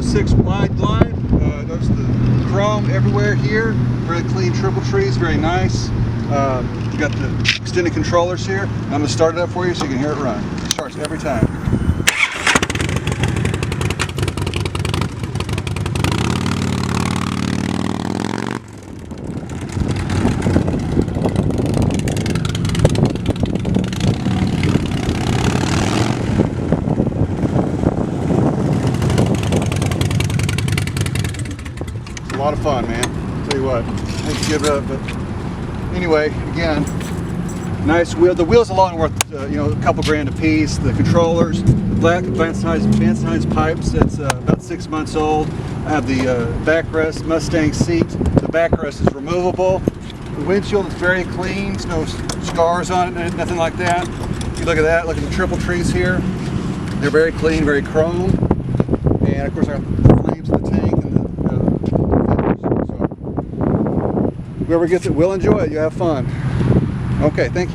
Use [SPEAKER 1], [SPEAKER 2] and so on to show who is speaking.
[SPEAKER 1] 06 Wide Glide. Notice the chrome everywhere here. Very clean triple trees, very nice. You got the extended controllers here. I'm going to start it up for you so you can hear it run. It starts every time. A lot of fun, man. I'll tell you what, I hate to give it up, but anyway, again, nice wheel. The wheels alone worth you know, a couple grand a piece. The controllers, the black advanced pipes. That's about 6 months old. I have the backrest Mustang seat. The backrest is removable. The windshield is very clean. There's no scars on it, nothing like that. If you look at that, look at the triple trees here. They're very clean, very chrome. And of course, I got the flames in the tank and the whoever gets it will enjoy it. You have fun. Okay, thank you.